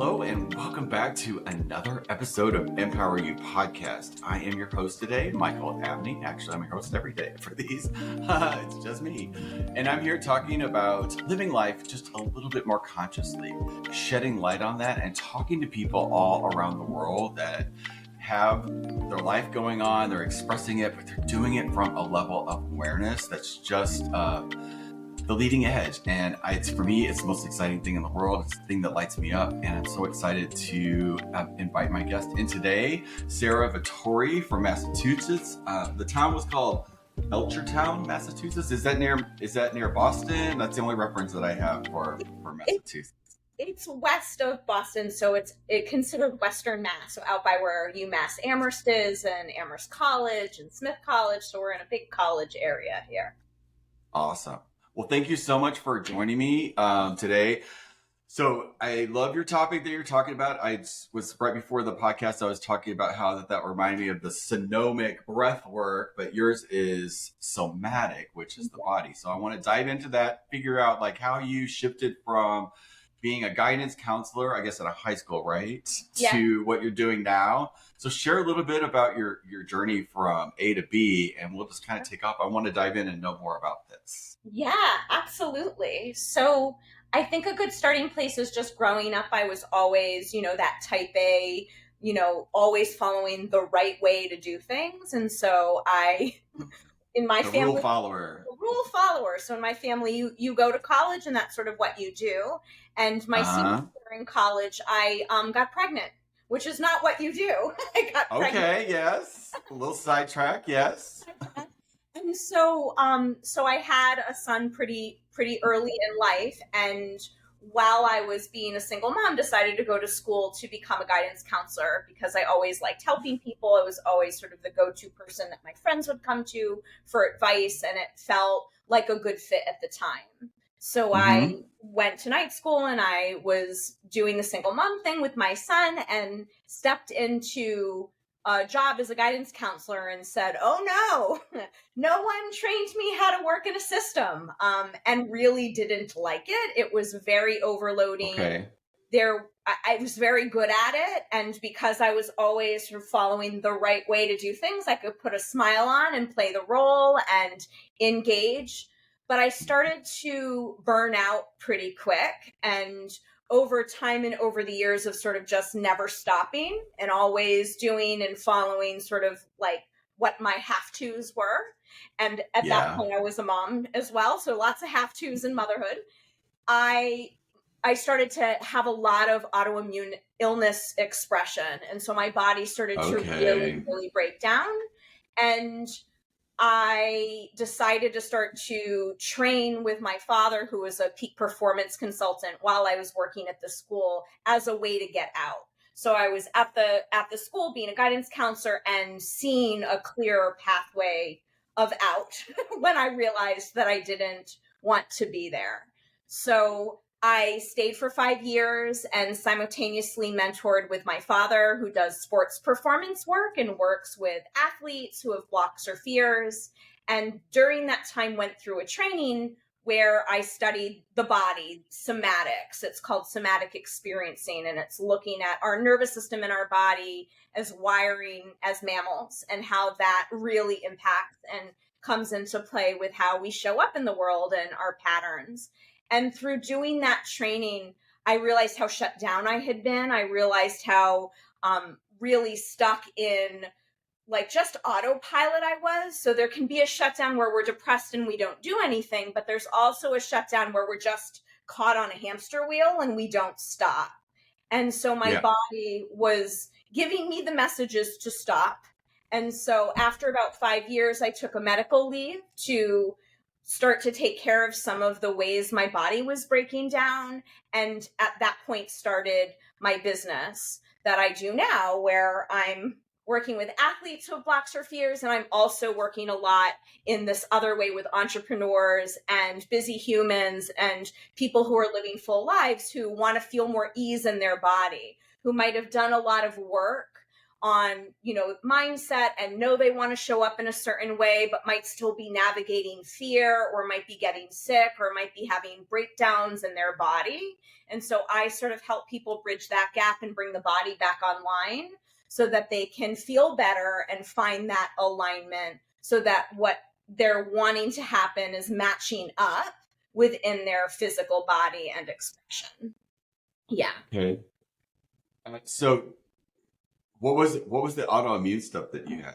Hello and welcome back to another episode of Empower You Podcast. I am your host today, Michael Abney. Actually, I'm your host every day for these. It's just me. And I'm here talking about living life just a little bit more consciously, shedding light on that and talking to people all around the world that have their life going on, they're expressing it, but they're doing it from a level of awareness that's just the leading edge. And for me, it's the most exciting thing in the world. It's the thing that lights me up. And I'm so excited to invite my guest in today, Sara Vatore from Massachusetts. The town was called Belchertown, Massachusetts. Is that near Boston? That's the only reference that I have for Massachusetts. It's west of Boston, so it's considered Western Mass, so out by where UMass Amherst is, and Amherst College and Smith College. So we're in a big college area here. Awesome. Well, thank you so much for joining me today. So I love your topic that you're talking about. I was right before the podcast, I was talking about how that reminded me of the sonomic breath work, but yours is somatic, which is the body. So I want to dive into that, figure out like how you shifted from being a guidance counselor, I guess at a high school, right? Yeah. To what you're doing now. So share a little bit about your journey from A to B, and we'll just kind of take off. I want to dive in and know more about this. Yeah, absolutely. So I think a good starting place is just growing up. I was always, that type A, always following the right way to do things. And so in my family, rule follower. So in my family, you go to college and that's sort of what you do. And my senior year in college, I got pregnant, which is not what you do. I got pregnant. Okay, yes. A little sidetrack, yes. And so I had a son pretty early in life. And while I was being a single mom, decided to go to school to become a guidance counselor because I always liked helping people. I was always sort of the go-to person that my friends would come to for advice, and it felt like a good fit at the time. So I went to night school and I was doing the single mom thing with my son and stepped into a job as a guidance counselor and said, oh no one trained me how to work in a system, and really didn't like it. It was very overloading. Okay. I was very good at it. And because I was always sort of following the right way to do things, I could put a smile on and play the role and engage. But I started to burn out pretty quick, and over time and over the years of sort of just never stopping and always doing and following sort of like what my have-tos were. And at that point I was a mom as well. So lots of have-tos in motherhood. I started to have a lot of autoimmune illness expression. And so my body started to really, really break down. And I decided to start to train with my father, who was a peak performance consultant, while I was working at the school as a way to get out. So I was at the school being a guidance counselor and seeing a clearer pathway of out when I realized that I didn't want to be there. So I stayed for 5 years and simultaneously mentored with my father, who does sports performance work and works with athletes who have blocks or fears. And during that time went through a training where I studied the body, somatics. It's called somatic experiencing, and it's looking at our nervous system in our body as wiring as mammals and how that really impacts and comes into play with how we show up in the world and our patterns. And through doing that training, I realized how shut down I had been. I realized how really stuck in like just autopilot I was. So there can be a shutdown where we're depressed and we don't do anything, but there's also a shutdown where we're just caught on a hamster wheel and we don't stop. And so my body was giving me the messages to stop. And so after about 5 years, I took a medical leave to start to take care of some of the ways my body was breaking down. And at that point started my business that I do now, where I'm working with athletes who have blocks or fears. And I'm also working a lot in this other way with entrepreneurs and busy humans and people who are living full lives who want to feel more ease in their body, who might have done a lot of work on, mindset and know they want to show up in a certain way, but might still be navigating fear or might be getting sick or might be having breakdowns in their body. And so I sort of help people bridge that gap and bring the body back online so that they can feel better and find that alignment so that what they're wanting to happen is matching up within their physical body and expression. Yeah. Okay. So what was the autoimmune stuff that you had?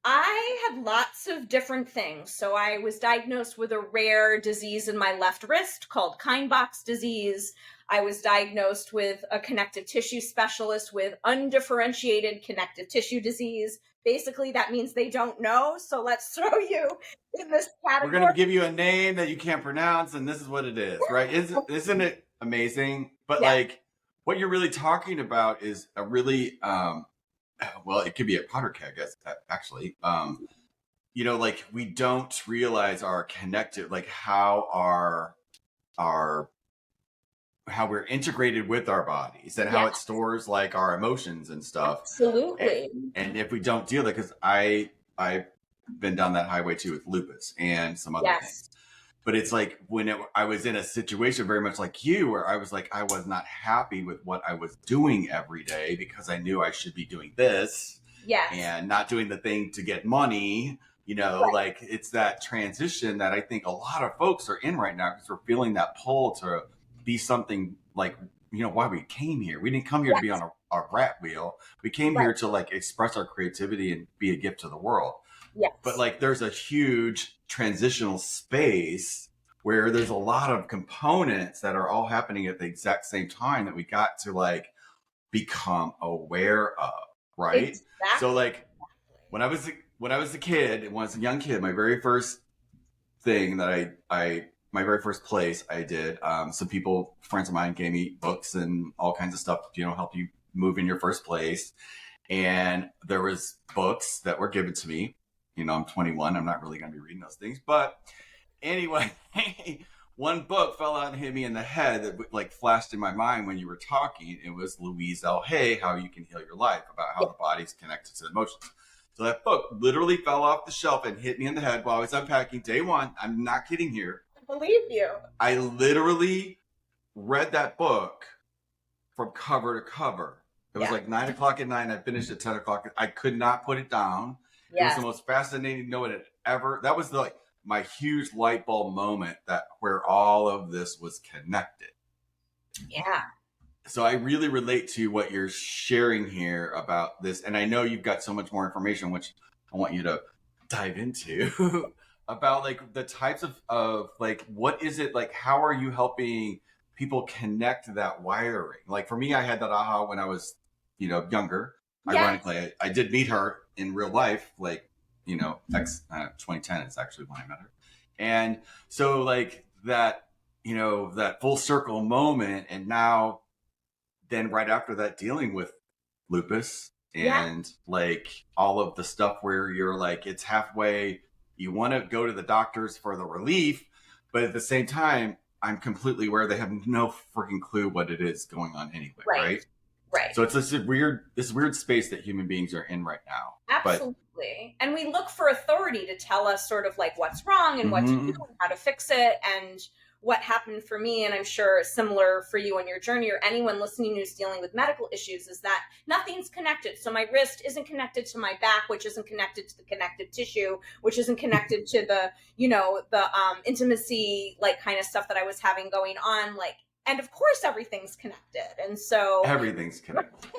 I had lots of different things. So I was diagnosed with a rare disease in my left wrist called Kienbach's disease. I was diagnosed with a connective tissue specialist with undifferentiated connective tissue disease. Basically, that means they don't know. So let's throw you in this category. We're going to give you a name that you can't pronounce, and this is what it is, right? Isn't it amazing? But like, what you're really talking about is a really, well, it could be a powder keg, actually. Like we don't realize our connected, like how we're integrated with our bodies and how it stores like our emotions and stuff. Absolutely. And if we don't deal with it, because I've been down that highway too with lupus and some other things. But it's like I was in a situation very much like you, where I was like, I was not happy with what I was doing every day because I knew I should be doing this and not doing the thing to get money. Like it's that transition that I think a lot of folks are in right now because we're feeling that pull to be something like, why we came here. We didn't come here to be on a rat wheel. We came here to like express our creativity and be a gift to the world. Yes. But like there's a huge transitional space where there's a lot of components that are all happening at the exact same time that we got to like become aware of, right? Exactly. So like when I was a kid, when I was a young kid, my very first thing that my very first place I did, some friends of mine gave me books and all kinds of stuff, help you move in your first place. And there was books that were given to me. I'm 21. I'm not really going to be reading those things. But anyway, one book fell out and hit me in the head that like flashed in my mind when you were talking. It was Louise L. Hay, How You Can Heal Your Life, about how the body's connected to emotions. So that book literally fell off the shelf and hit me in the head while I was unpacking day one. I'm not kidding here. I believe you. I literally read that book from cover to cover. It was like 9 o'clock at night. And I finished at 10 o'clock. I could not put it down. It was the most fascinating note that was my huge light bulb moment where all of this was connected. Yeah. So I really relate to what you're sharing here about this. And I know you've got so much more information, which I want you to dive into about like the types of like, what is it like, how are you helping people connect that wiring? Like for me, I had that aha when I was, younger. Ironically, I did meet her in real life, like, 2010 is actually when I met her. And so like that, that full circle moment. And now then right after that, dealing with lupus and like all of the stuff where you're like, it's halfway, you want to go to the doctors for the relief, but at the same time, I'm completely aware they have no freaking clue what it is going on anyway. Right. So it's this weird space that human beings are in right now. Absolutely. And we look for authority to tell us sort of like what's wrong and what to do and how to fix it. And what happened for me, and I'm sure similar for you on your journey or anyone listening who's dealing with medical issues, is that nothing's connected. So my wrist isn't connected to my back, which isn't connected to the connective tissue, which isn't connected to the, the intimacy, like kind of stuff that I was having going on. Like, and of course everything's connected. And so everything's connected.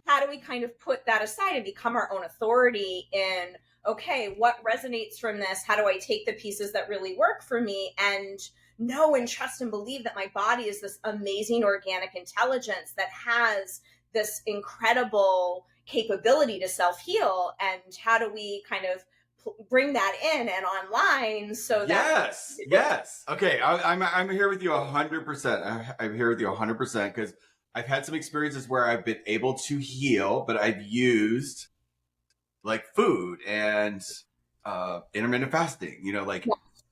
How do we kind of put that aside and become our own authority in, okay, what resonates from this? How do I take the pieces that really work for me and know and trust and believe that my body is this amazing organic intelligence that has this incredible capability to self-heal? And how do we kind of bring that in and online so that yes okay, I'm here with you 100%. I'm here with you 100% because I've had some experiences where I've been able to heal, but I've used like food and intermittent fasting.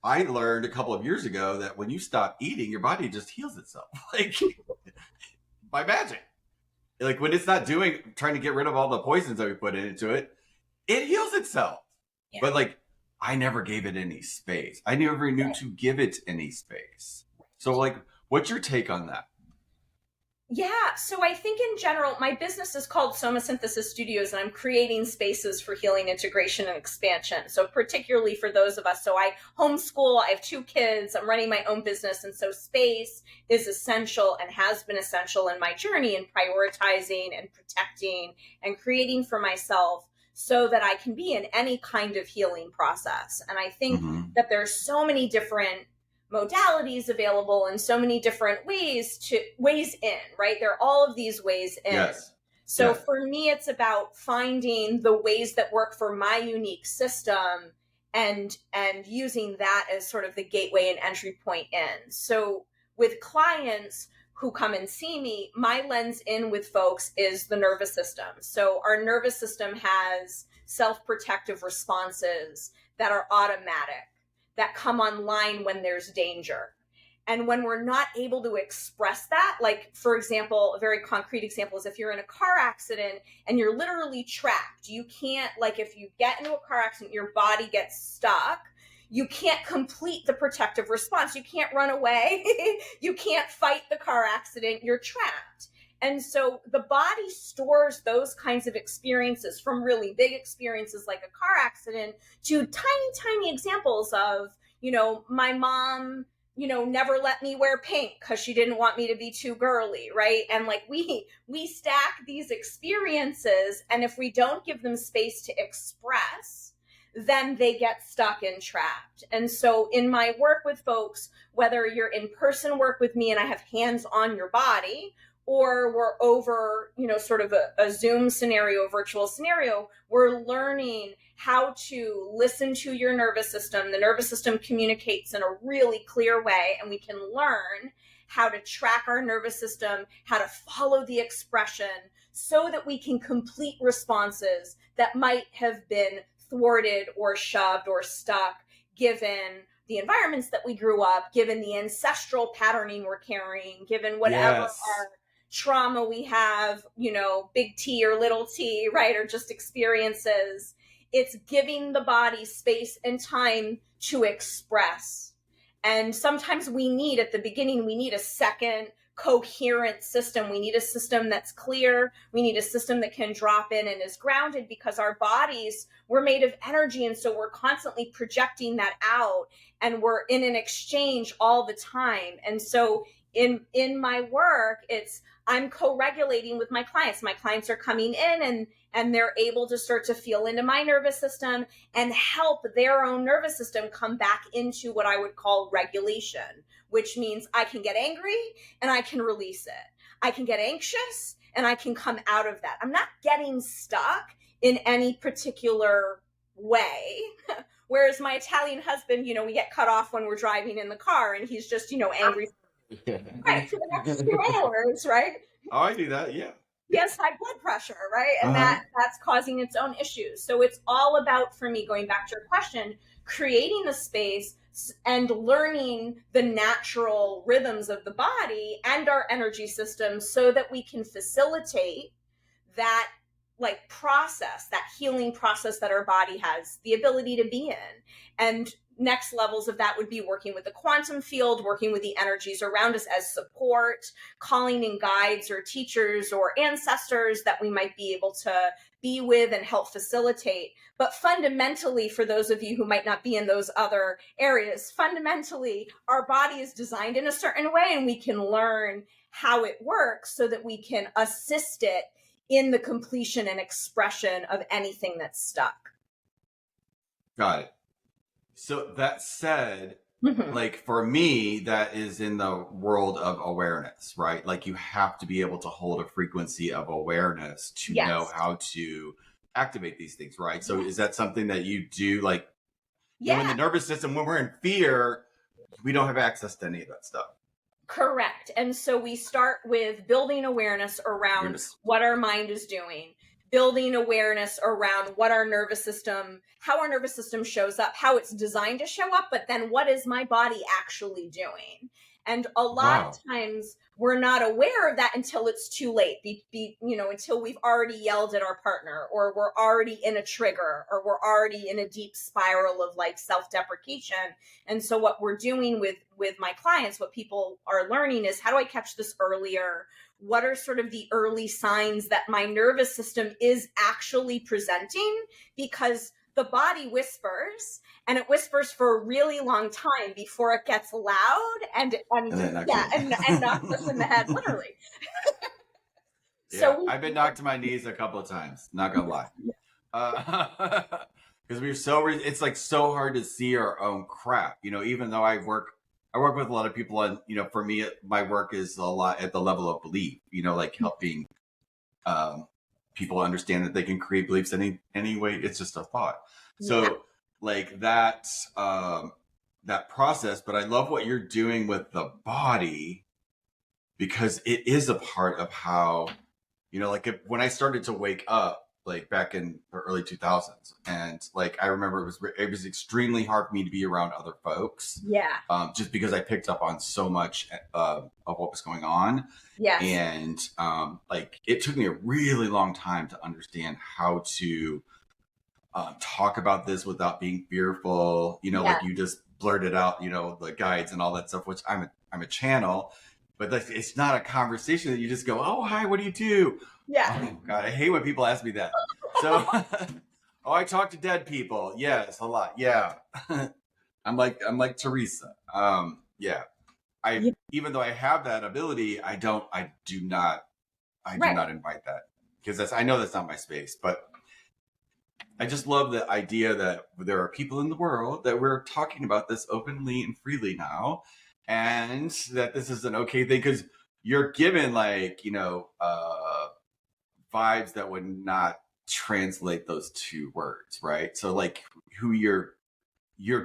I learned a couple of years ago that when you stop eating, your body just heals itself, like by magic. like when it's not trying to get rid of all the poisons that we put into it, it heals itself. Yeah. But like, I never gave it any space. I never knew to give it any space. So like, what's your take on that? Yeah, so I think in general, my business is called Soma Synthesis Studios, and I'm creating spaces for healing, integration, and expansion. So particularly for those of us, so I homeschool, I have 2 kids, I'm running my own business, and so space is essential and has been essential in my journey in prioritizing and protecting and creating for myself so that I can be in any kind of healing process. And I think that there's so many different modalities available and so many different ways in, right? There are all of these ways in. Yes. So for me, it's about finding the ways that work for my unique system and using that as sort of the gateway and entry point in. So with clients who come and see me, my lens in with folks is the nervous system. So our nervous system has self-protective responses that are automatic, that come online when there's danger. And when we're not able to express that, like, for example, a very concrete example is if you're in a car accident and you're literally trapped, you can't, like, if you get into a car accident, your body gets stuck, you can't complete the protective response. You can't run away. You can't fight the car accident. You're trapped. And so the body stores those kinds of experiences, from really big experiences like a car accident to tiny, tiny examples of, my mom, never let me wear pink because she didn't want me to be too girly, right? And like we stack these experiences, and if we don't give them space to express, then they get stuck and trapped. And so in my work with folks, whether you're in person work with me and I have hands on your body, or we're over, sort of a Zoom scenario, virtual scenario, we're learning how to listen to your nervous system. The nervous system communicates in a really clear way, and we can learn how to track our nervous system, how to follow the expression so that we can complete responses that might have been thwarted or shoved or stuck, given the environments that we grew up, given the ancestral patterning we're carrying, given whatever our trauma we have, big T or little t, right? Or just experiences. It's giving the body space and time to express. And sometimes at the beginning, we need a second coherent system. We need a system that's clear. We need a system that can drop in and is grounded, because our bodies, we're made of energy. And so we're constantly projecting that out, and we're in an exchange all the time. And so in my work, I'm co-regulating with my clients. My clients are coming in and they're able to start to feel into my nervous system and help their own nervous system come back into what I would call regulation, which means I can get angry and I can release it. I can get anxious and I can come out of that. I'm not getting stuck in any particular way. Whereas my Italian husband, we get cut off when we're driving in the car and he's just, angry. Right, for the next 2 hours, right? Oh, I do that, yeah. He has high blood pressure, right? And that's causing its own issues. So it's all about, for me, going back to your question, creating the space and learning the natural rhythms of the body and our energy system so that we can facilitate that process, that healing process that our body has the ability to be in. And next levels of that would be working with the quantum field, working with the energies around us as support, calling in guides or teachers or ancestors that we might be able to be with and help facilitate. But fundamentally, for those of you who might not be in those other areas, fundamentally, our body is designed in a certain way, and we can learn how it works so that we can assist it in the completion and expression of anything that's stuck. Got it. So that said, like for me, that is in the world of awareness, right? Like you have to be able to hold a frequency of awareness to know how to activate these things, right? So is that something that you do, like, in the nervous system, when we're in fear, we don't have access to any of that stuff? Correct. And so we start with building awareness around what our mind is doing, building awareness around what our nervous system, how our nervous system shows up, how it's designed to show up, but then what is my body actually doing? And a lot of Wow. times we're not aware of that until it's too late, until we've already yelled at our partner, or we're already in a trigger, or we're already in a deep spiral of like self-deprecation. And so what we're doing with my clients, what people are learning is, how do I catch this earlier? What are sort of the early signs that my nervous system is actually presenting? Because the body whispers, and it whispers for a really long time before it gets loud and then yeah, actually, and knocks us in the head, literally. yeah, So I've been knocked to my knees a couple of times. Not gonna lie, because we're so it's like so hard to see our own crap. Even though I work with a lot of people, and for me, my work is a lot at the level of belief. Like helping people understand that they can create beliefs any way. It's just a thought. So yeah, like that process, but I love what you're doing with the body, because it is a part of how, like when I started to wake up, like back in the early 2000s, and like I remember it was extremely hard for me to be around other folks, yeah, just because I picked up on so much of what was going on. yes, And like it took me a really long time to understand how to talk about this without being fearful, yeah, like you just blurted out, the guides and all that stuff, which I'm a channel, but like, it's not a conversation that you just go, oh, hi, what do you do? yeah. Oh God, I hate when people ask me that. So, oh, I talk to dead people. Yes, a lot. Yeah. I'm like Teresa. Yeah. Yeah, Even though I have that ability, I do not right. invite that, because I know that's not my space, but I just love the idea that there are people in the world that we're talking about this openly and freely now, and that this is an okay thing, because you're given like, vibes that would not translate those two words, right? So like who you're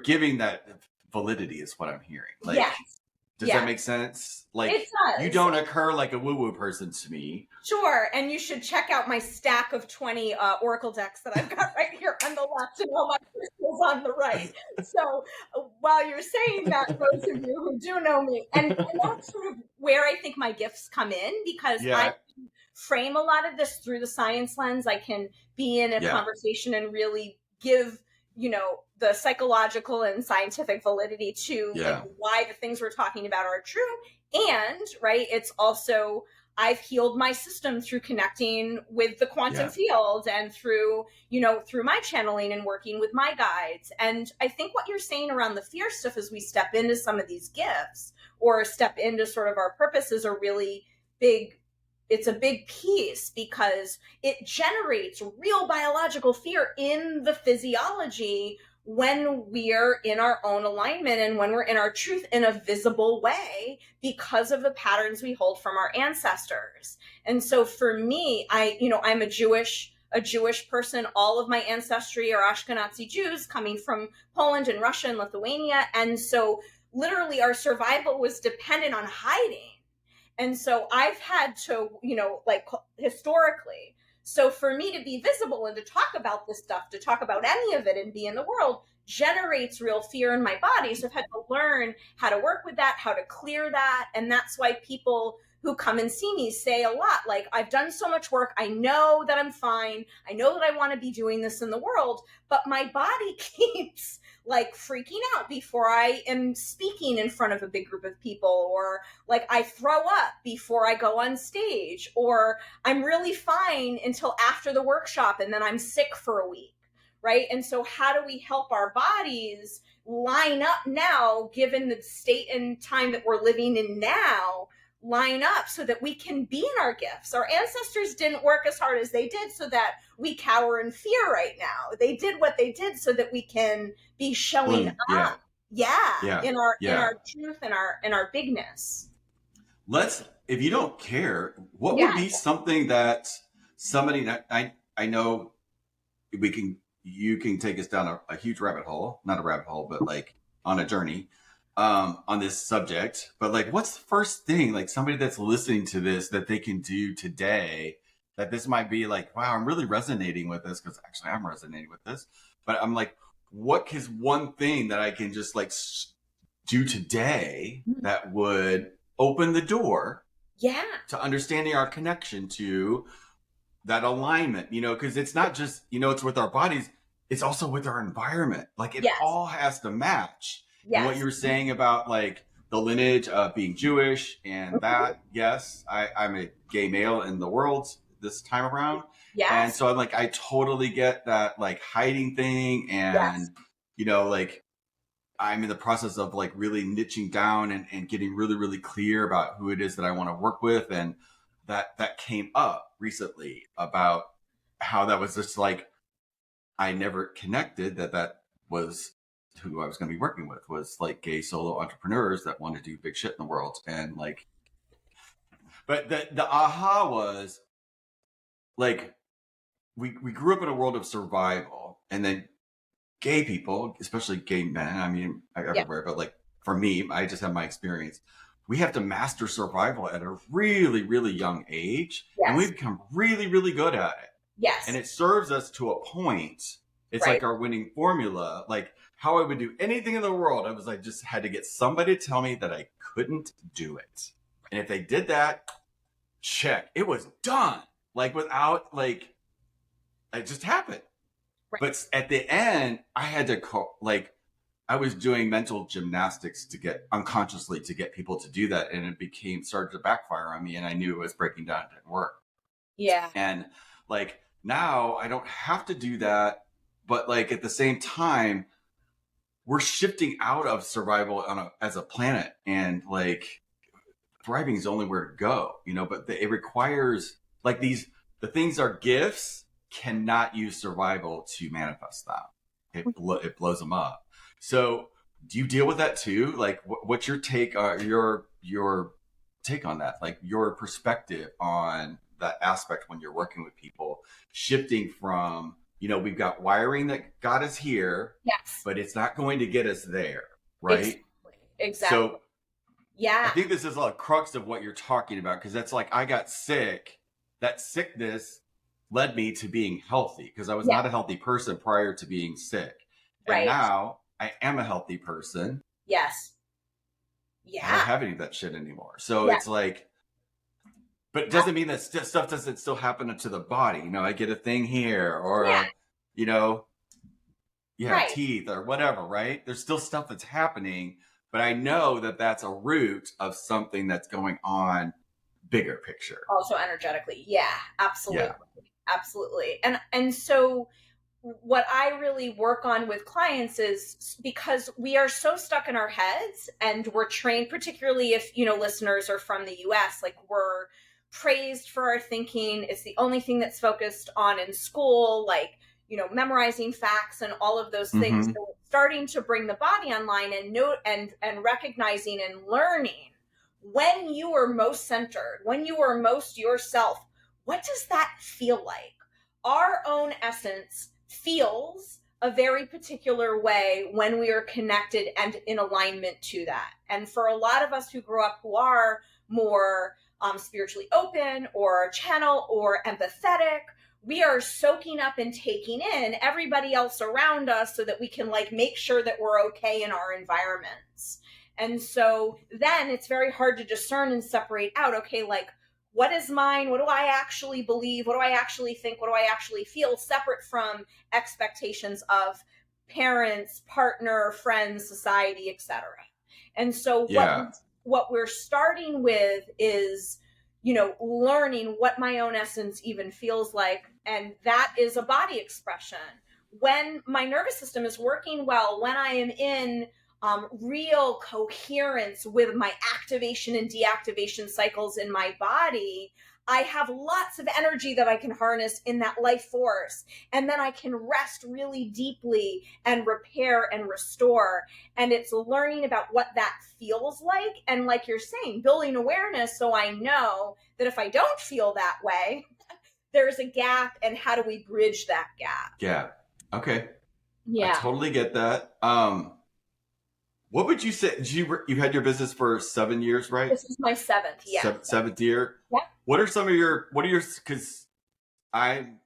giving that validity is what I'm hearing. Like, Yes, does that yes, make sense? it Like, you does. don't occur like a woo-woo person to me. Sure, and you should check out my stack of 20 Oracle decks that I've got right here on the left and all my crystals on the right. So while you're saying that, those of you who do know me, and that's sort of where I think my gifts come in, because I Yeah, frame a lot of this through the science lens. I can be in a yeah, conversation and really give, the psychological and scientific validity to like yeah, why the things we're talking about are true. And right, it's also, I've healed my system through connecting with the quantum yeah, field, and through, through my channeling and working with my guides. And I think what you're saying around the fear stuff, as we step into some of these gifts or step into sort of our purpose, is a really big, it's a big piece, because it generates real biological fear in the physiology when we're in our own alignment and when we're in our truth in a visible way, because of the patterns we hold from our ancestors. And so for me, I'm a Jewish person. All of my ancestry are Ashkenazi Jews coming from Poland and Russia and Lithuania. And so literally our survival was dependent on hiding. And so I've had to, like historically. So for me to be visible and to talk about this stuff, to talk about any of it and be in the world, generates real fear in my body. So I've had to learn how to work with that, how to clear that. And that's why people who come and see me say a lot, like, I've done so much work. I know that I'm fine. I know that I want to be doing this in the world, but my body keeps like freaking out before I am speaking in front of a big group of people, or like I throw up before I go on stage, or I'm really fine until after the workshop and then I'm sick for a week, right? And so how do we help our bodies line up now, given the state and time that we're living in now, line up so that we can be in our gifts? Our ancestors didn't work as hard as they did so that we cower in fear right now. They did what they did so that we can be showing bloom, yeah, up, yeah, yeah, in our yeah. truth and our bigness. If you don't care, what Yeah, would be something that somebody that I know you can take us down a huge rabbit hole, not a rabbit hole, but like on a journey on this subject. But like, what's the first thing, like somebody that's listening to this, that they can do today, that this might be like, wow, I'm really resonating with this, because actually I'm resonating with this, but I'm like, what is one thing that I can just like do today that would open the door to understanding our connection to that alignment, because it's not just, it's with our bodies, it's also with our environment. Like it all has to match. And what you were saying about like the lineage of being Jewish and that, yes, I'm a gay male in the world this time around. And so I'm like, I totally get that like hiding thing. And, like I'm in the process of like really niching down and getting really, really clear about who it is that I want to work with. And that came up recently about how that was just like, I never connected that was who I was going to be working with, was like gay solo entrepreneurs that want to do big shit in the world. And like, but the aha was like, we grew up in a world of survival, and then gay people, especially gay men, I mean, everywhere, but like for me, I just have my experience. We have to master survival at a really, really young age. And we become really, really good at it. Yes. And it serves us to a point. It's like our winning formula. Like how I would do anything in the world, I was like, just had to get somebody to tell me that I couldn't do it. And if they did that, check. It was done. Like without like, it just happened. Right. But at the end, I had to I was doing mental gymnastics to get unconsciously to get people to do that. And it started to backfire on me. And I knew it was breaking down. It didn't work. Yeah. And like now I don't have to do that. But like at the same time, we're shifting out of survival as a planet, and like thriving is the only where to go, but it requires like the things are gifts cannot use survival to manifest them. It blows them up. So do you deal with that too? Like what's your take, your take on that? Like your perspective on that aspect when you're working with people, shifting from, we've got wiring that got us here, but it's not going to get us there. Right. Exactly. So I think this is a crux of what you're talking about. Cause that's like, I got sick. That sickness led me to being healthy because I was not a healthy person prior to being sick. And now I am a healthy person. Yes. Yeah. I don't have any of that shit anymore. So it's like, but it doesn't mean that stuff doesn't still happen to the body. I get a thing here or, teeth or whatever, right? There's still stuff that's happening, but I know that that's a root of something that's going on bigger picture. Also energetically. Yeah, absolutely. Yeah. Absolutely. And so what I really work on with clients is because we are so stuck in our heads and we're trained, particularly if, listeners are from the US, like we're praised for our thinking. It's the only thing that's focused on in school, like, memorizing facts and all of those things. So starting to bring the body online and recognizing and learning when you are most centered, when you are most yourself, what does that feel like? Our own essence feels a very particular way when we are connected and in alignment to that. And for a lot of us who grew up who are more spiritually open or channel or empathetic, we are soaking up and taking in everybody else around us so that we can make sure that we're okay in our environments. And so then it's very hard to discern and separate out, okay, what is mine? What do I actually believe? What do I actually think? What do I actually feel? Separate from expectations of parents, partner, friends, society, etc. And so what we're starting with is, learning what my own essence even feels like. And that is a body expression. When my nervous system is working well, when I am in real coherence with my activation and deactivation cycles in my body, I have lots of energy that I can harness in that life force. And then I can rest really deeply and repair and restore. And it's learning about what that feels like. And like you're saying, building awareness so I know that if I don't feel that way, there's a gap, and how do we bridge that gap? Yeah. Okay. Yeah. I totally get that. What would you say? You had your business for 7 years, right? This is my seventh. Yeah. Seventh year. Yeah. What are your? Because I'm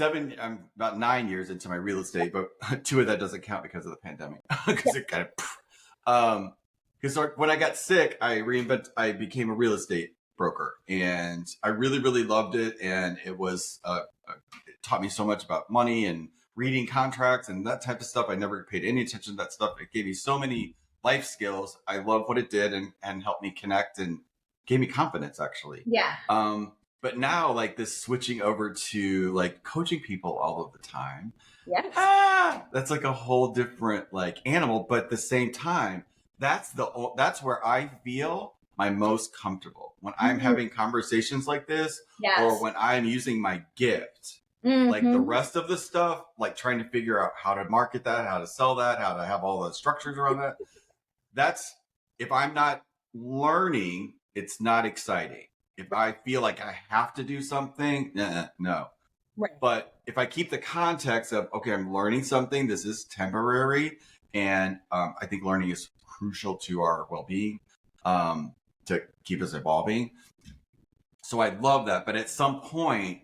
I'm about 9 years into my real estate, but 2 of that doesn't count because of the pandemic. Because it kind of, because when I got sick, I became a real estate broker, and I really, really loved it. And it was, it taught me so much about money and reading contracts and that type of stuff. I never paid any attention to that stuff. It gave me so many life skills. I love what it did, and helped me connect and gave me confidence, actually. Yeah. But now, like, this switching over to like coaching people all of the time, Yes. that's like a whole different like animal. But at the same time, that's where I feel my most comfortable when I'm having conversations like this, Yes. or when I'm using my gift. Like the rest of the stuff, like trying to figure out how to market that, how to sell that, how to have all the structures around that. That's, if I'm not learning, it's not exciting. If I feel like I have to do something, no. Right. But if I keep the context of, okay, I'm learning something, this is temporary, and I think learning is crucial to our well-being, to keep us evolving. So I love that. But at some point,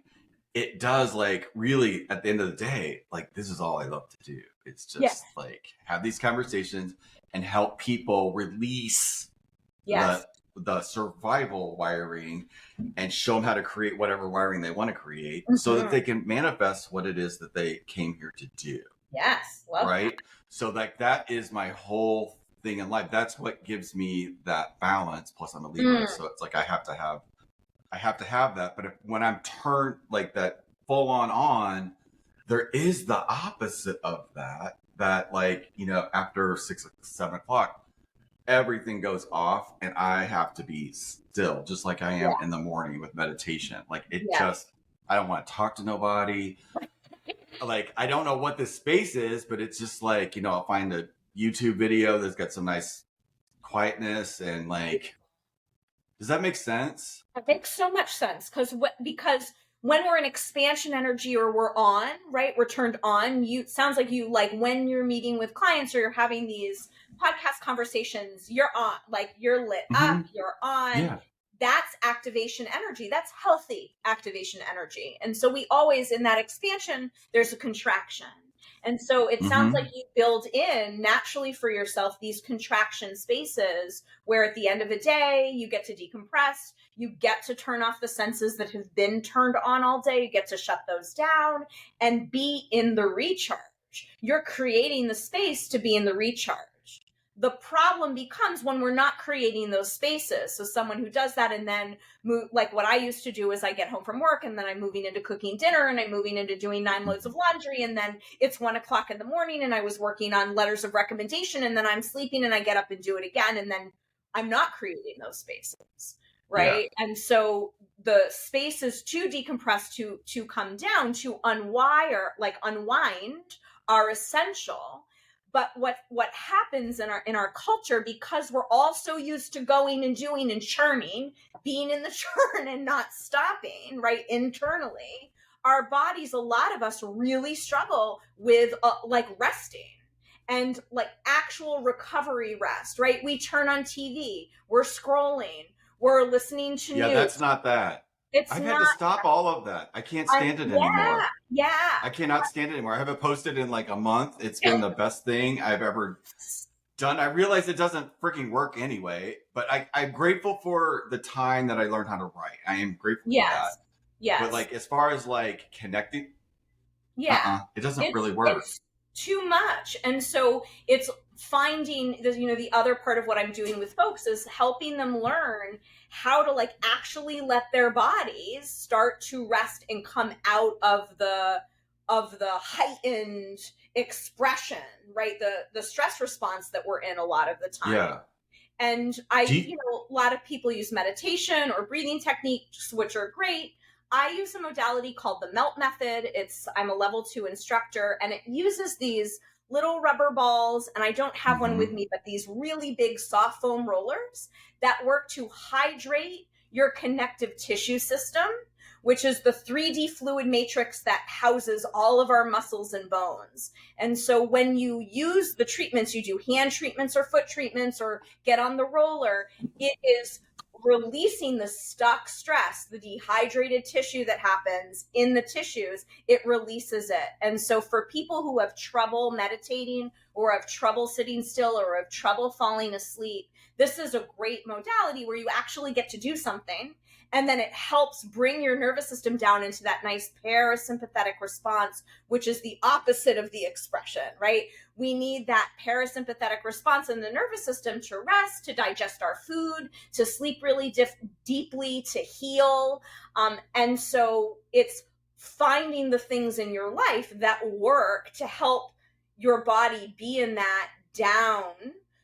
it does, like, really, at the end of the day, like, this is all I love to do. It's just like have these conversations and help people release the survival wiring and show them how to create whatever wiring they want to create, so that they can manifest what it is that they came here to do. Yes. Love right. that. So like that is my whole thing in life. That's what gives me that balance. Plus I'm a Libra, so it's like I have to have that. But when I'm turned like that full on, there is the opposite of that, like, after 6 or 7 o'clock, everything goes off and I have to be still, just like I am in the morning with meditation. Like I don't want to talk to nobody. Like, I don't know what this space is, but it's just like, I'll find a YouTube video that's got some nice quietness, and like, does that make sense? That makes so much sense, because when we're in expansion energy, or we're on, right, we're turned on. Sounds like you, like, when you're meeting with clients or you're having these podcast conversations, you're on, like, you're lit up, you're on. Yeah. That's activation energy. That's healthy activation energy. And so we always, in that expansion, there's a contraction. And so it sounds like you build in naturally for yourself these contraction spaces where at the end of the day, you get to decompress, you get to turn off the senses that have been turned on all day, you get to shut those down and be in the recharge. You're creating the space to be in the recharge. The problem becomes when we're not creating those spaces. So someone who does that and then move, like what I used to do is I get home from work and then I'm moving into cooking dinner and I'm moving into doing 9 loads of laundry. And then it's 1 o'clock in the morning and I was working on letters of recommendation, and then I'm sleeping and I get up and do it again. And then I'm not creating those spaces. Right. Yeah. And so the spaces to decompress, to come down, to unwind are essential. But what happens in our culture, because we're all so used to going and doing and churning, being in the churn and not stopping, right, internally, our bodies, a lot of us really struggle with like resting and like actual recovery rest, right? We turn on TV, we're scrolling, we're listening to news. Yeah, that's not that. I've had to stop all of that. I can't stand it anymore. Yeah. I cannot stand it anymore. I haven't posted in like a month. It's been the best thing I've ever done. I realize it doesn't freaking work anyway, but I'm grateful for the time that I learned how to write. I am grateful for that. Yes. But like, as far as like connecting, it doesn't really work. It's too much. And so it's finding the other part of what I'm doing with folks is helping them learn how to like actually let their bodies start to rest and come out of the heightened expression, right? The stress response that we're in a lot of the time. Yeah. And a lot of people use meditation or breathing techniques, which are great. I use a modality called the MELT method. I'm a level 2 instructor, and it uses these little rubber balls, and I don't have one with me, but these really big soft foam rollers that work to hydrate your connective tissue system, which is the 3D fluid matrix that houses all of our muscles and bones. And so when you use the treatments, you do hand treatments or foot treatments or get on the roller, it is releasing the stuck stress, the dehydrated tissue that happens in the tissues, it releases it. And so for people who have trouble meditating or have trouble sitting still or have trouble falling asleep, this is a great modality where you actually get to do something. And then it helps bring your nervous system down into that nice parasympathetic response, which is the opposite of the expression, right? We need that parasympathetic response in the nervous system to rest, to digest our food, to sleep really deeply, to heal. And so it's finding the things in your life that work to help your body be in that down,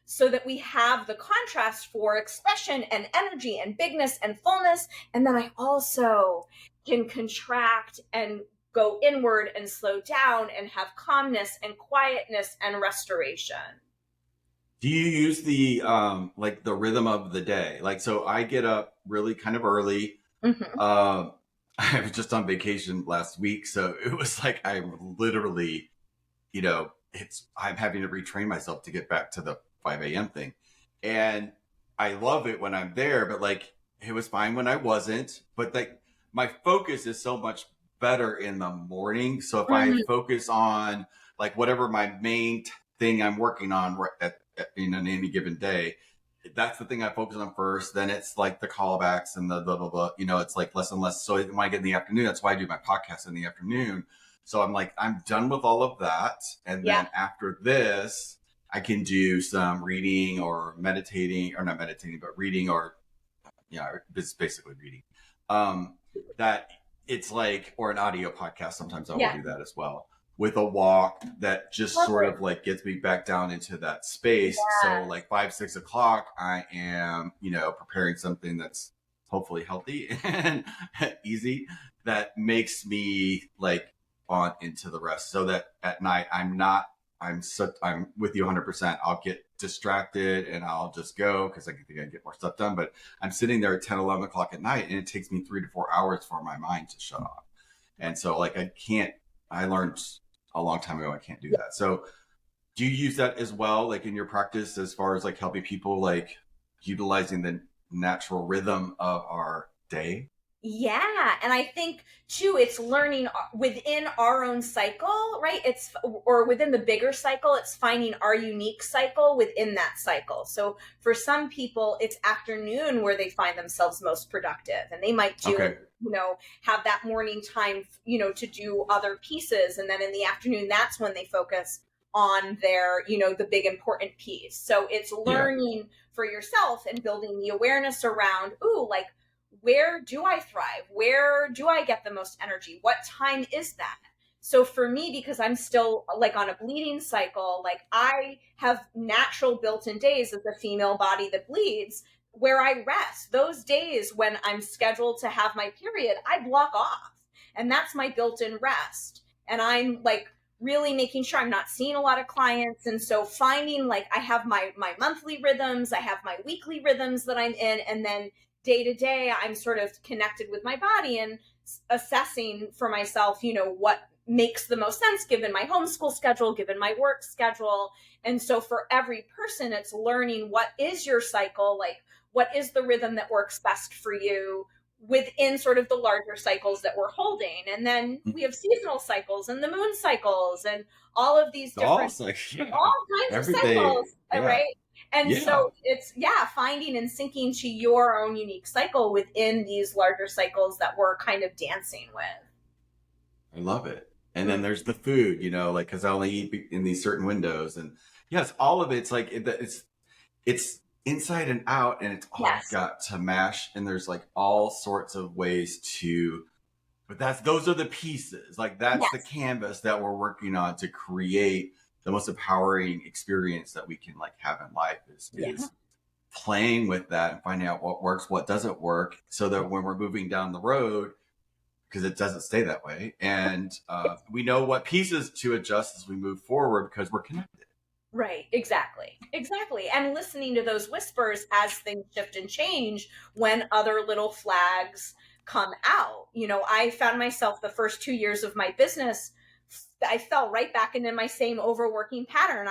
so that we have the contrast for expression and energy and bigness and fullness. And then I also can contract and go inward and slow down and have calmness and quietness and restoration. Do you use the like the rhythm of the day? Like, so I get up really kind of early. I was just on vacation last week, so it was like I'm literally, I'm having to retrain myself to get back to the 5 a.m. thing. And I love it when I'm there, but like it was fine when I wasn't. But like my focus is so much better in the morning. So if I focus on like whatever my main thing I'm working on in any given day, that's the thing I focus on first. Then it's like the callbacks and the blah, blah, blah. It's like less and less. So when I get in the afternoon, that's why I do my podcast in the afternoon. So I'm like, I'm done with all of that. And then after this, I can do some reading or meditating, or not meditating, but reading, or it's basically reading. That it's like, or an audio podcast. Sometimes I will do that as well, with a walk that just sort of like gets me back down into that space. So like 5, 6 o'clock, I am, preparing something that's hopefully healthy and easy, that makes me like on into the rest, so that at night I'm with you 100%. I'll get distracted and I'll just go because I think I get more stuff done. But I'm sitting there at 10, 11 o'clock at night, and it takes me 3 to 4 hours for my mind to shut off. And so like I learned a long time ago I can't do that. So do you use that as well, like in your practice, as far as like helping people like utilizing the natural rhythm of our day? Yeah. And I think too, it's learning within our own cycle, right? Or within the bigger cycle, it's finding our unique cycle within that cycle. So for some people, it's afternoon where they find themselves most productive, and they might do, have that morning time, to do other pieces. And then in the afternoon, that's when they focus on their, the big important piece. So it's learning for yourself and building the awareness around, where do I thrive? Where do I get the most energy? What time is that? So for me, because I'm still like on a bleeding cycle, like I have natural built-in days as a female body that bleeds where I rest. Those days when I'm scheduled to have my period, I block off. And that's my built-in rest. And I'm like really making sure I'm not seeing a lot of clients. And so finding like I have my monthly rhythms, I have my weekly rhythms that I'm in, and then day to day, I'm sort of connected with my body and assessing for myself, what makes the most sense given my homeschool schedule, given my work schedule. And so for every person, it's learning what is your cycle, like what is the rhythm that works best for you within sort of the larger cycles that we're holding. And then we have seasonal cycles and the moon cycles and all of these different, all kinds of cycles, right? And so it's, finding and syncing to your own unique cycle within these larger cycles that we're kind of dancing with. I love it. And then there's the food, like, because I only eat in these certain windows. And yes, all of it's like, it's inside and out, and it's all got to mash. And there's like all sorts of ways but those are the pieces. Like that's the canvas that we're working on to create the most empowering experience that we can like have in life is playing with that and finding out what works, what doesn't work, so that when we're moving down the road, because it doesn't stay that way, and we know what pieces to adjust as we move forward because we're connected. Right. Exactly. And listening to those whispers as things shift and change when other little flags come out. I found myself the first 2 years of my business, I fell right back into my same overworking pattern.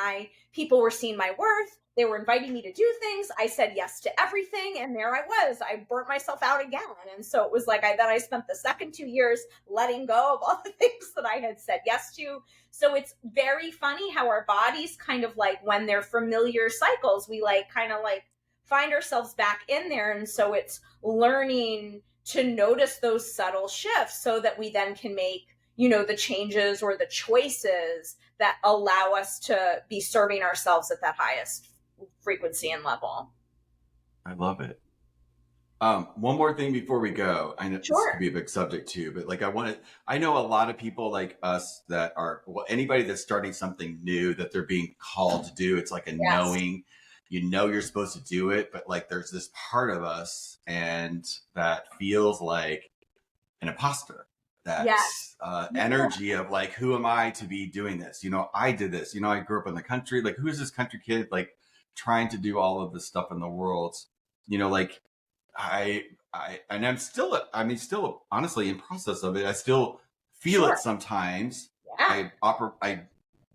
People were seeing my worth. they were inviting me to do things. I said yes to everything. And there I was. I burnt myself out again. And so it was like, I spent the second 2 years letting go of all the things that I had said yes to. So it's very funny how our bodies kind of like, when they're familiar cycles, we like kind of like find ourselves back in there. And so it's learning to notice those subtle shifts so that we then can make, the changes or the choices that allow us to be serving ourselves at that highest frequency and level. I love it. One more thing before we go. I know Sure. This could be a big subject too, but like I know a lot of people like us that are, anybody that's starting something new that they're being called to do. It's like a knowing, you're supposed to do it, but like there's this part of us and that feels like an imposter. That's energy of like, who am I to be doing this? I did this, I grew up in the country. Like, who's this country kid, like trying to do all of this stuff in the world? Like and I'm still honestly in process of it. I still feel it sometimes. I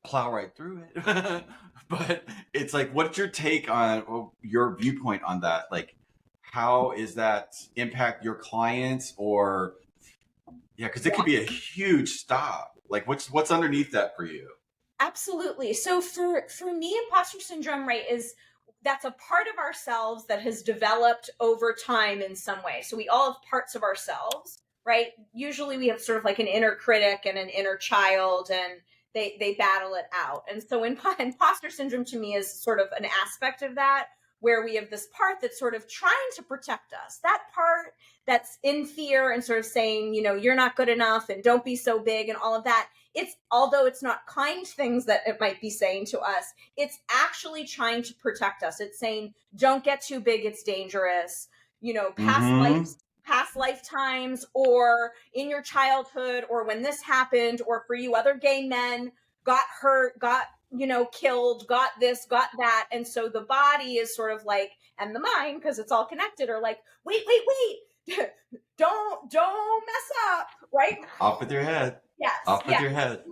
plow right through it. But it's like, what's your take on your viewpoint on that? Like, how is that impact your clients or because it could be a huge stop. Like what's underneath that for you? Absolutely. So for me, imposter syndrome, right, that's a part of ourselves that has developed over time in some way. So we all have parts of ourselves, right? Usually we have sort of like an inner critic and an inner child, and they battle it out. And so imposter syndrome to me is sort of an aspect of that, where we have this part that's sort of trying to protect us, that part that's in fear and sort of saying, you're not good enough and don't be so big and all of that. Although it's not kind things that it might be saying to us, it's actually trying to protect us. It's saying, don't get too big, it's dangerous. Past lifetimes, or in your childhood, or when this happened, or for you, other gay men got hurt, got killed, got this, got that. And so the body is sort of like, and the mind, because it's all connected, are like, wait, don't mess up, right? Off with your head. Yes. Off with your head.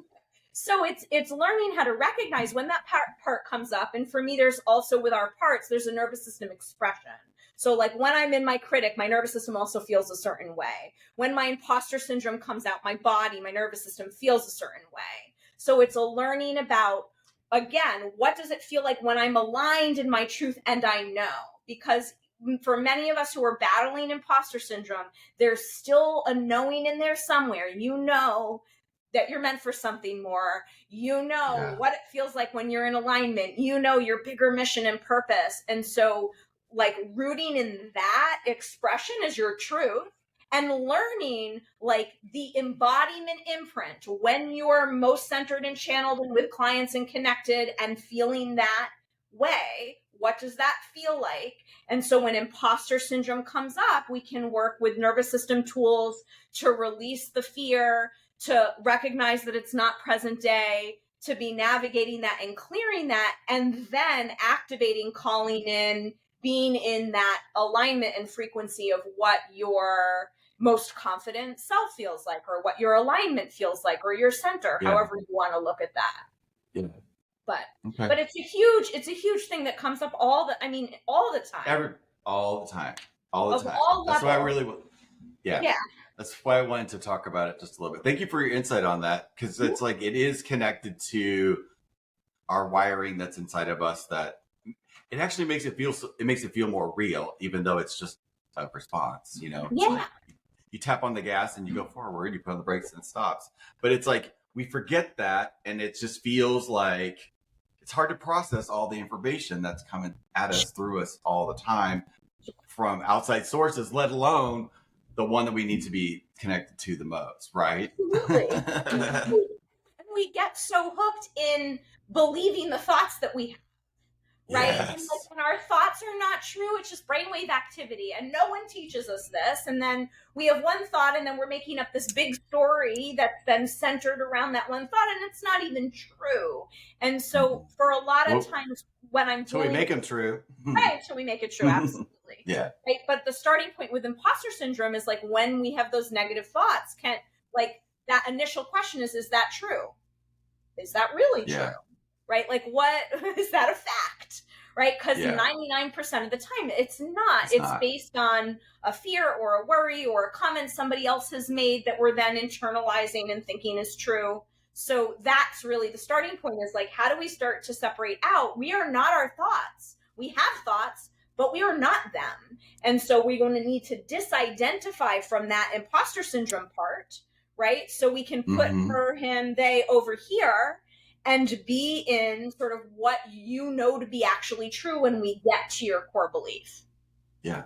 So it's learning how to recognize when that part comes up. And for me, there's also with our parts, there's a nervous system expression. So like when I'm in my critic, my nervous system also feels a certain way. When my imposter syndrome comes out, my body, my nervous system feels a certain way. So it's a learning about, again, what does it feel like when I'm aligned in my truth and I know? Because for many of us who are battling imposter syndrome, there's still a knowing in there somewhere. That you're meant for something more. What it feels like when you're in alignment. Your bigger mission and purpose. And so like rooting in that expression as your truth and learning like the embodiment imprint when you're most centered and channeled and with clients and connected and feeling that way. What does that feel like? And so when imposter syndrome comes up, we can work with nervous system tools to release the fear, to recognize that it's not present day, to be navigating that and clearing that, and then activating, calling in, being in that alignment and frequency of what your most confident self feels like, or what your alignment feels like, or your center, however you want to look at that. Yeah. But it's a huge thing that comes up all the time. All the time. That's why I really that's why I wanted to talk about it just a little bit. Thank you for your insight on that, because it's like it is connected to our wiring that's inside of us, that it actually makes it feel more real, even though it's just a response, Like you tap on the gas and you go forward, you put on the brakes and it stops. But it's like we forget that, and it just feels like it's hard to process all the information that's coming at us, through us all the time from outside sources, let alone the one that we need to be connected to the most, right? Absolutely. And we get so hooked in believing the thoughts that we have, right? Yes. And our thoughts are not true. It's just brainwave activity, and no one teaches us this. And then we have one thought, and then we're making up this big story that's then centered around that one thought, and it's not even true. And so for a lot of times when I'm we make them true. Right, so we make it true, absolutely. Yeah. Right, but the starting point with imposter syndrome is like when we have those negative thoughts, that initial question is that true? Is that really true? Right? Like, what is that a fact? right? Because 99% of the time it's not. It's based on a fear or a worry or a comment somebody else has made that we're then internalizing and thinking is true. So that's really the starting point, is like, how do we start to separate out? We are not our thoughts. We have thoughts, but we are not them. And so we're going to need to disidentify from that imposter syndrome part, right? So we can put her, him, they over here and be in sort of what you know to be actually true when we get to your core belief. Yeah.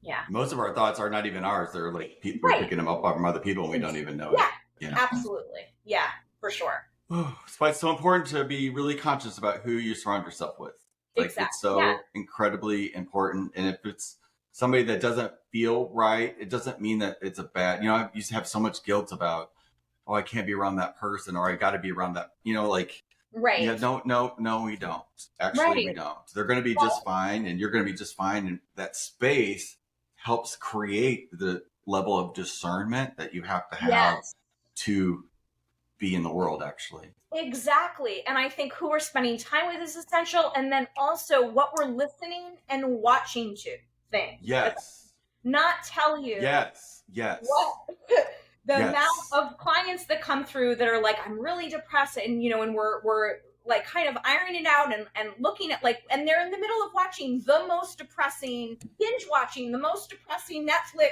Yeah. Most of our thoughts are not even ours. They're like we're picking them up from other people and we don't even know it. Yeah, absolutely. Yeah, for sure. That's why it's so important to be really conscious about who you surround yourself with. Like, exactly. It's so incredibly important. And if it's somebody that doesn't feel right, it doesn't mean that it's a bad, I used to have so much guilt about, oh, I can't be around that person, or I got to be around that, right. Yeah, no, we don't. Actually, we don't. They're going to be just fine, and you're going to be just fine. And that space helps create the level of discernment that you have to have to be in the world, actually. Exactly. And I think who we're spending time with is essential. And then also what we're listening and watching to things. Yes. Not tell you. Yes. What the amount of clients that come through that are like, I'm really depressed. And, and we're like kind of ironing it out and looking at and they're in the middle of watching the most depressing Netflix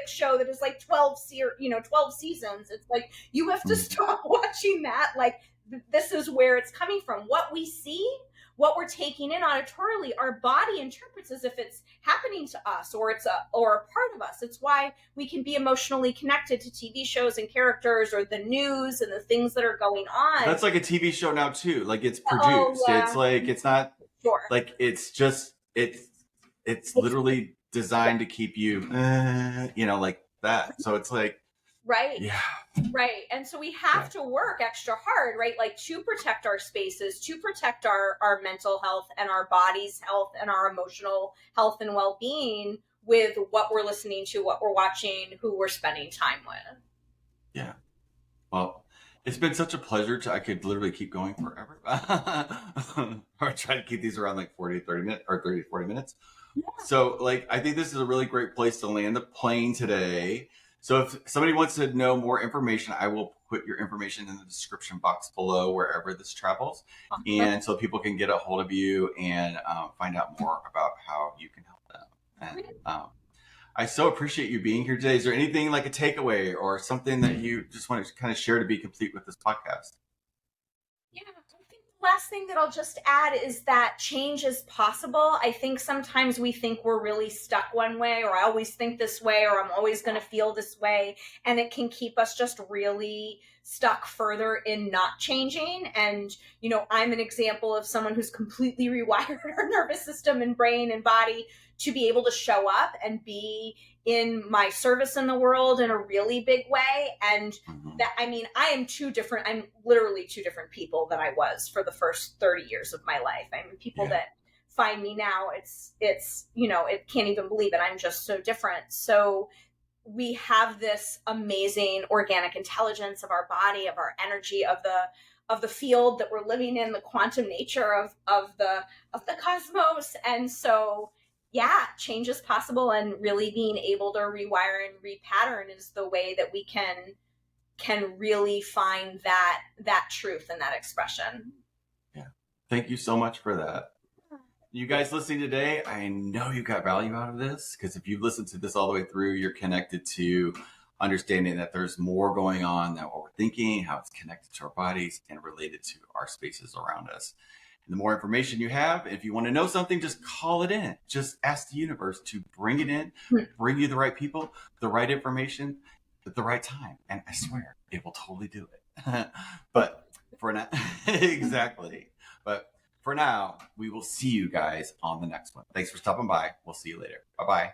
show that is like 12 seasons. It's like, you have to stop watching that. Like, this is where it's coming from. What we see, what we're taking in auditorily, our body interprets as if it's happening to us or it's a part of us. It's why we can be emotionally connected to TV shows and characters or the news and the things that are going on. That's like a TV show now too. Like, it's produced. It's like, it's not like, it's just, it's literally designed to keep you, like that. So it's like, right. Yeah. Right. And so we have to work extra hard, right? Like, to protect our spaces, to protect our mental health and our body's health and our emotional health and well-being with what we're listening to, what we're watching, who we're spending time with. Yeah. Well, it's been such a pleasure. I could literally keep going forever. Or try to keep these around like 30 to 40 minutes. Yeah. So I think this is a really great place to land the plane today. So if somebody wants to know more information, I will put your information in the description box below wherever this travels. And so people can get a hold of you and find out more about how you can help them. And I so appreciate you being here today. Is there anything like a takeaway or something that you just want to kind of share to be complete with this podcast? Yeah. Last thing that I'll just add is that change is possible. I think sometimes we think we're really stuck one way, or I always think this way, or I'm always going to feel this way. And it can keep us just really stuck further in not changing. And, I'm an example of someone who's completely rewired her nervous system and brain and body to be able to show up and be in my service in the world in a really big way. And that, I'm literally two different people than I was for the first 30 years of my life. People that find me now, it's, it can't even believe it. I'm just so different. So we have this amazing organic intelligence of our body, of our energy, of the field that we're living in, the quantum nature of the cosmos. And so, change is possible, and really being able to rewire and repattern is the way that we can really find that truth and that expression. Yeah. Thank you so much for that. You guys listening today, I know you got value out of this, because if you've listened to this all the way through, you're connected to understanding that there's more going on than what we're thinking, how it's connected to our bodies and related to our spaces around us. And the more information you have, if you want to know something, just call it in. Just ask the universe to bring it in, bring you the right people, the right information at the right time. And I swear, it will totally do it. But for now, exactly. But for now, we will see you guys on the next one. Thanks for stopping by. We'll see you later. Bye-bye.